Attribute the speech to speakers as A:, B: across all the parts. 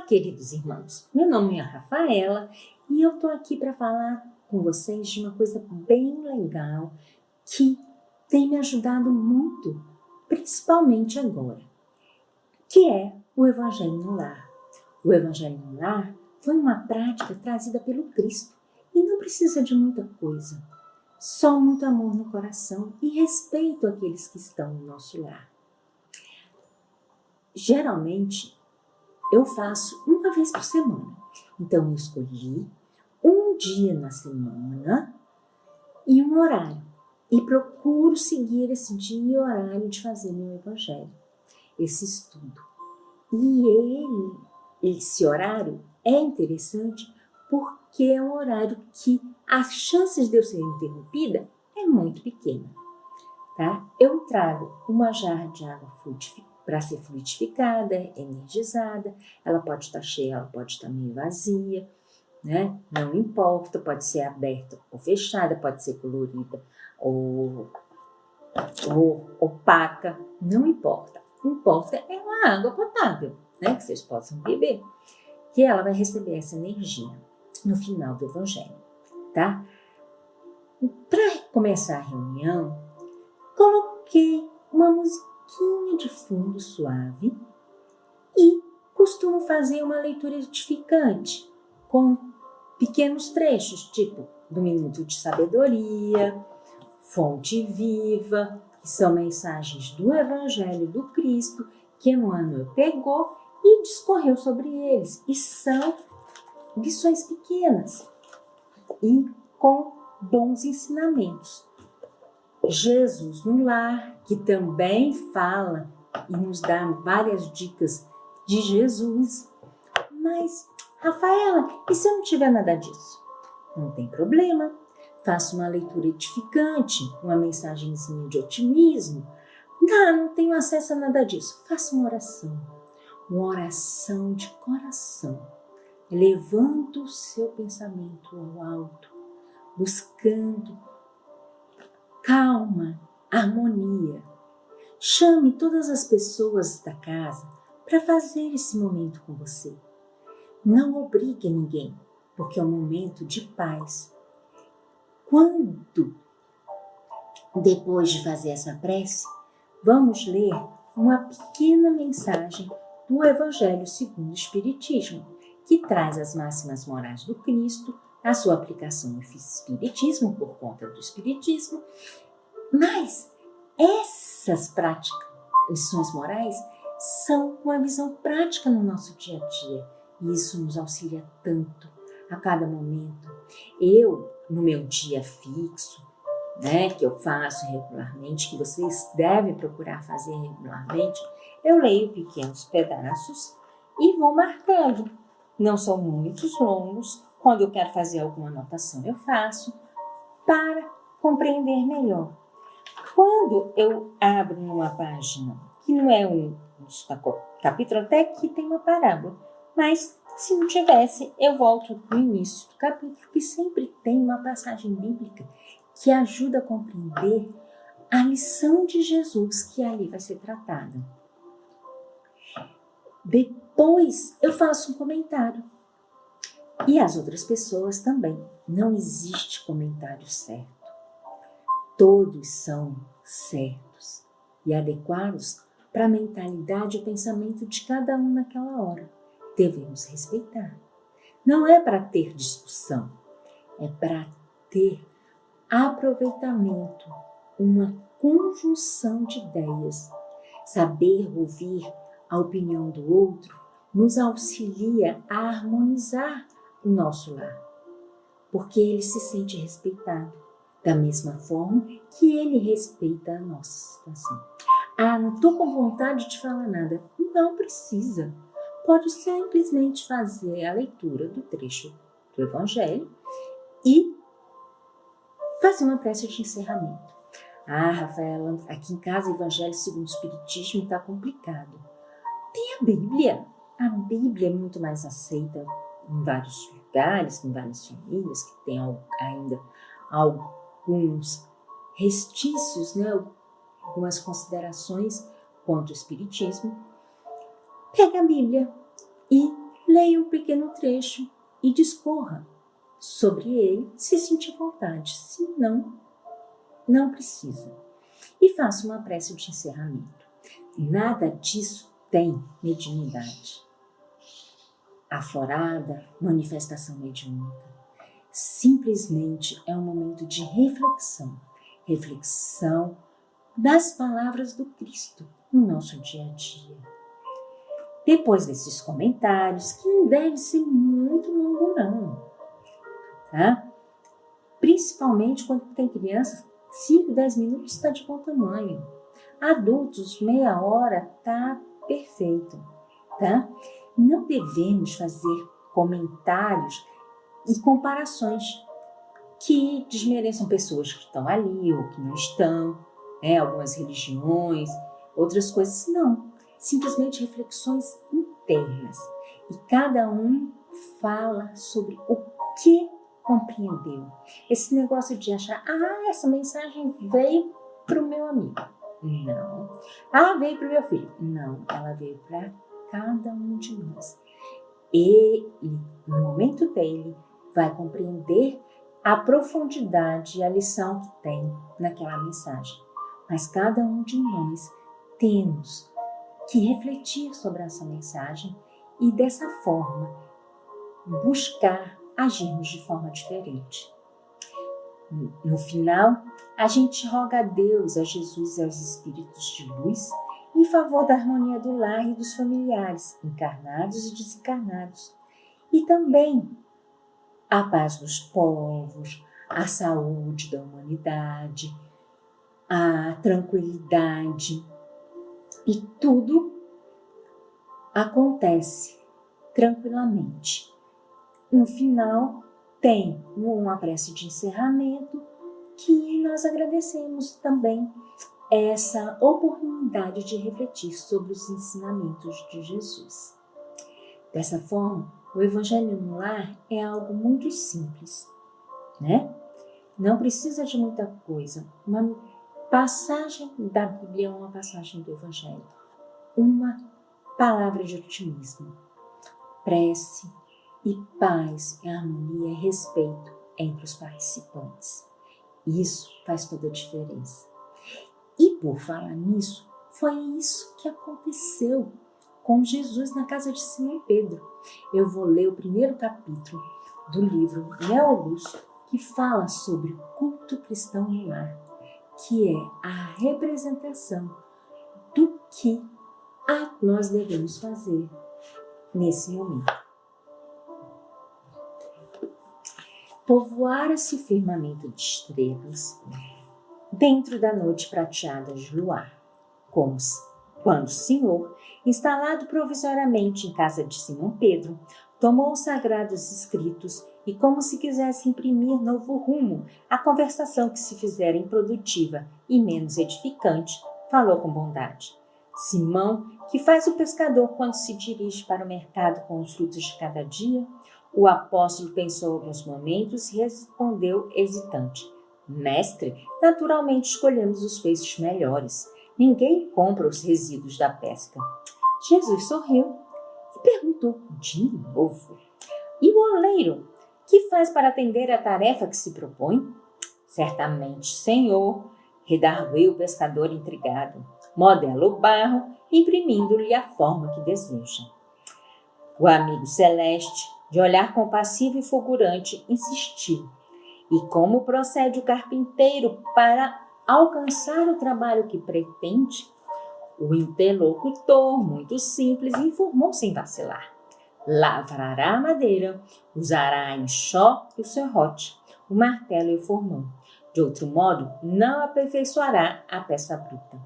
A: queridos irmãos, meu nome é Rafaela e eu tô aqui para falar com vocês de uma coisa bem legal que tem me ajudado muito, principalmente agora, que é o Evangelho no Lar. O Evangelho no Lar foi uma prática trazida pelo Cristo e não precisa de muita coisa, só muito amor no coração e respeito àqueles que estão no nosso lar. Geralmente, eu faço uma vez por semana. Então, eu escolhi um dia na semana e um horário. E procuro seguir esse dia e horário de fazer meu evangelho, esse estudo. E esse horário é interessante porque é um horário que as chances de eu ser interrompida é muito pequena. Tá? Eu trago uma jarra de água para ser fluidificada, energizada. Ela pode estar cheia, ela pode estar meio vazia, né? Não importa, pode ser aberta ou fechada, pode ser colorida ou opaca, não importa. O que importa é uma água potável, né? Que vocês possam beber, que ela vai receber essa energia no final do evangelho, tá? Para começar a reunião, coloquei uma musiquinha de fundo suave e costumo fazer uma leitura edificante com pequenos trechos, tipo do Minuto de Sabedoria, Fonte Viva, que são mensagens do Evangelho do Cristo que Emmanuel pegou e discorreu sobre eles. E são lições pequenas e com bons ensinamentos. Jesus no Lar, que também fala e nos dá várias dicas de Jesus. Mas, Rafaela, e se eu não tiver nada disso? Não tem problema. Faça uma leitura edificante, uma mensagenzinha de otimismo. Não tenho acesso a nada disso. Faça uma oração de coração, elevando o seu pensamento ao alto, buscando calma, harmonia. Chame todas as pessoas da casa para fazer esse momento com você. Não obrigue ninguém, porque é um momento de paz. Quando, depois de fazer essa prece, vamos ler uma pequena mensagem do Evangelho segundo o Espiritismo, que traz as máximas morais do Cristo, a sua aplicação no Espiritismo, por conta do Espiritismo. Mas essas lições morais são uma visão prática no nosso dia a dia. E isso nos auxilia tanto a cada momento. Eu, no meu dia fixo, né, que eu faço regularmente, que vocês devem procurar fazer regularmente, eu leio pequenos pedaços e vou marcando. Não são muitos longos. Quando eu quero fazer alguma anotação, eu faço para compreender melhor. Quando eu abro numa página que não é um capítulo, até que tem uma parábola, mas se não tivesse, eu volto no início do capítulo, que sempre tem uma passagem bíblica que ajuda a compreender a lição de Jesus que ali vai ser tratada. Depois eu faço um comentário. E as outras pessoas também. Não existe comentário certo. Todos são certos e adequados para a mentalidade e o pensamento de cada um naquela hora. Devemos respeitar. Não é para ter discussão, é para ter aproveitamento, uma conjunção de ideias. Saber ouvir a opinião do outro nos auxilia a harmonizar o nosso lar, porque ele se sente respeitado, da mesma forma que ele respeita a nossa situação. Não estou com vontade de falar nada. Não precisa. Pode simplesmente fazer a leitura do trecho do Evangelho e fazer uma prece de encerramento. Rafaela, aqui em casa, Evangelho segundo o Espiritismo está complicado. Tem a Bíblia. A Bíblia é muito mais aceita em vários lugares, em várias famílias, que tem ainda alguns restícios, né? Algumas considerações quanto ao Espiritismo. Pega a Bíblia e leia um pequeno trecho e discorra sobre ele se sentir vontade. Se não, não precisa. E faça uma prece de encerramento. Nada disso tem mediunidade aflorada, manifestação mediúnica. Simplesmente é um momento de reflexão. Reflexão das palavras do Cristo no nosso dia a dia. Depois desses comentários, que não deve ser muito longo não, tá? Principalmente quando tem criança, 5, 10 minutos está de bom tamanho. Adultos, meia hora está perfeito, tá? Não devemos fazer comentários e comparações que desmereçam pessoas que estão ali ou que não estão, algumas religiões, outras coisas, não. Simplesmente reflexões internas. E cada um fala sobre o que compreendeu. Esse negócio de achar, essa mensagem veio para o meu amigo. Não. Veio para o meu filho. Não, ela veio para cada um de nós. Ele, no momento dele, vai compreender a profundidade e a lição que tem naquela mensagem. Mas cada um de nós temos que refletir sobre essa mensagem e dessa forma buscar agirmos de forma diferente. No final, a gente roga a Deus, a Jesus e aos espíritos de luz em favor da harmonia do lar e dos familiares, encarnados e desencarnados. E também a paz dos povos, a saúde da humanidade, a tranquilidade. E tudo acontece tranquilamente. No final, tem uma prece de encerramento que nós agradecemos também essa oportunidade de refletir sobre os ensinamentos de Jesus. Dessa forma, o Evangelho no Lar é algo muito simples, né? Não precisa de muita coisa. Uma passagem da Bíblia é uma passagem do Evangelho. Uma palavra de otimismo, prece e paz, harmonia e respeito entre os participantes. Isso faz toda a diferença. E por falar nisso, foi isso que aconteceu com Jesus na casa de Simão Pedro. Eu vou ler o primeiro capítulo do livro Neoluz, que fala sobre o culto cristão no lar, que é a representação do que nós devemos fazer nesse momento. Povoara-se o firmamento de estrelas dentro da noite prateada de luar, quando o Senhor, instalado provisoriamente em casa de Simão Pedro, tomou os sagrados escritos e, como se quisesse imprimir novo rumo à conversação que se fizera improdutiva e menos edificante, falou com bondade. Simão, que faz o pescador quando se dirige para o mercado com os frutos de cada dia, o apóstolo pensou alguns momentos e respondeu hesitante: Mestre, naturalmente escolhemos os peixes melhores. Ninguém compra os resíduos da pesca. Jesus sorriu e perguntou de novo: E o oleiro, que faz para atender a tarefa que se propõe? Certamente, Senhor, redarguiu o pescador intrigado. Modela o barro, imprimindo-lhe a forma que deseja. O amigo celeste, de olhar compassivo e fulgurante, insistiu. E como procede o carpinteiro para alcançar o trabalho que pretende? O interlocutor, muito simples, informou sem vacilar. Lavrará a madeira, usará a enxó e o serrote, o martelo e o formão. De outro modo, não aperfeiçoará a peça bruta.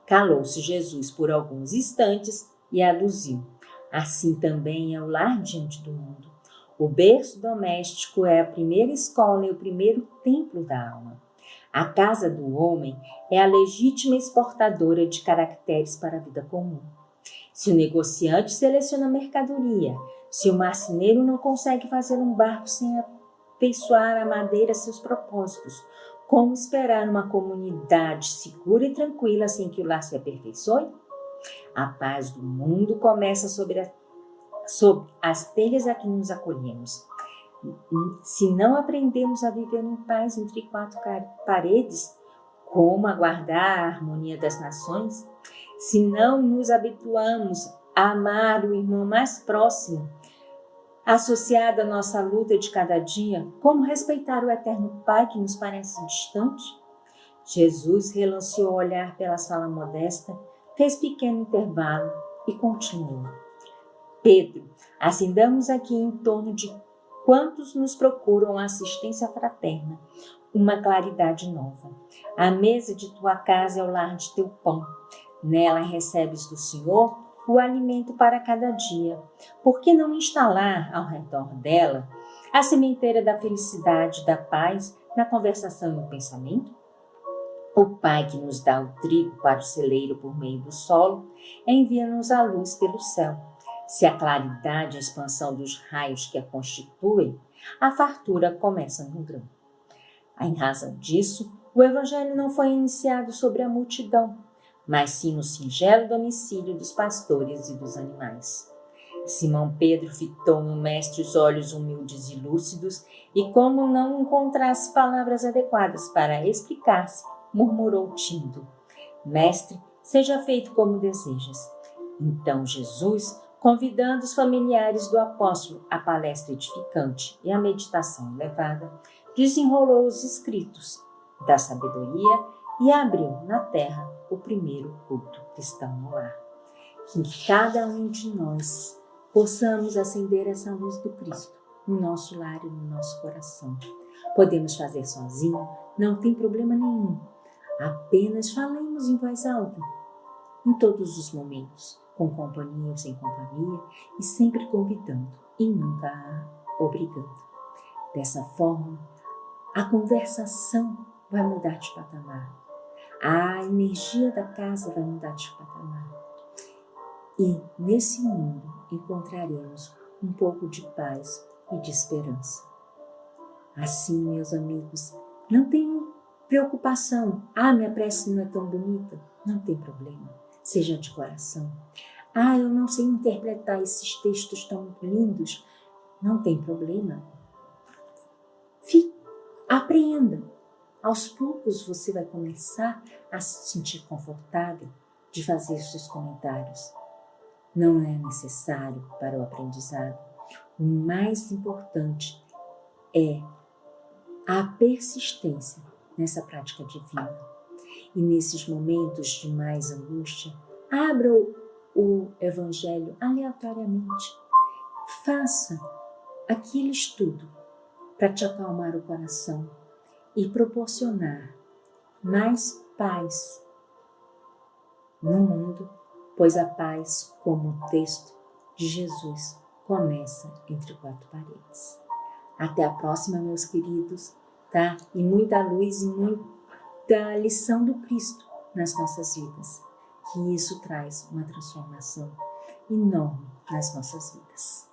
A: Calou-se Jesus por alguns instantes e aduziu. Assim também é o lar diante do mundo. O berço doméstico é a primeira escola e o primeiro templo da alma. A casa do homem é a legítima exportadora de caracteres para a vida comum. Se o negociante seleciona mercadoria, se o marceneiro não consegue fazer um barco sem afeiçoar a madeira a seus propósitos, como esperar uma comunidade segura e tranquila sem que o lar se aperfeiçoe? A paz do mundo começa sobre a sobre as telhas a que nos acolhemos. Se não aprendemos a viver em paz entre quatro paredes, como aguardar a harmonia das nações? Se não nos habituamos a amar o irmão mais próximo, associado à nossa luta de cada dia, como respeitar o eterno Pai que nos parece distante? Jesus relanceou o olhar pela sala modesta, fez pequeno intervalo e continuou. Pedro, acendamos aqui em torno de quantos nos procuram assistência fraterna, uma claridade nova. A mesa de tua casa é o lar de teu pão. Nela recebes do Senhor o alimento para cada dia. Por que não instalar ao redor dela a sementeira da felicidade, da paz, na conversação e no pensamento? O Pai que nos dá o trigo para o celeiro por meio do solo, envia-nos a luz pelo céu. Se a claridade e a expansão dos raios que a constituem, a fartura começa no grão. Em razão disso, o Evangelho não foi iniciado sobre a multidão, mas sim no singelo domicílio dos pastores e dos animais. Simão Pedro fitou no mestre os olhos humildes e lúcidos e, como não encontrasse palavras adequadas para explicar-se, murmurou tímido: Mestre, seja feito como desejas. Então Jesus, convidando os familiares do apóstolo à palestra edificante e à meditação elevada, desenrolou os escritos da sabedoria e abriu na terra o primeiro culto cristão no lar. Que cada um de nós possamos acender essa luz do Cristo no nosso lar e no nosso coração. Podemos fazer sozinho, não tem problema nenhum. Apenas falemos em voz alta, em todos os momentos, com companhia ou sem companhia, e sempre convidando e nunca obrigando. Dessa forma, a conversação vai mudar de patamar. A energia da casa vai mudar de patamar. E nesse mundo encontraremos um pouco de paz e de esperança. Assim, meus amigos, não tenham preocupação. Minha prece não é tão bonita. Não tem problema. Seja de coração. Eu não sei interpretar esses textos tão lindos. Não tem problema. Aprenda. Aos poucos você vai começar a se sentir confortável de fazer os seus comentários. Não é necessário para o aprendizado. O mais importante é a persistência nessa prática divina. E nesses momentos de mais angústia, abra o Evangelho aleatoriamente. Faça aquele estudo para te acalmar o coração e proporcionar mais paz no mundo, pois a paz, como o texto de Jesus, começa entre quatro paredes. Até a próxima, meus queridos, tá? E muita luz e muita lição do Cristo nas nossas vidas, que isso traz uma transformação enorme nas nossas vidas.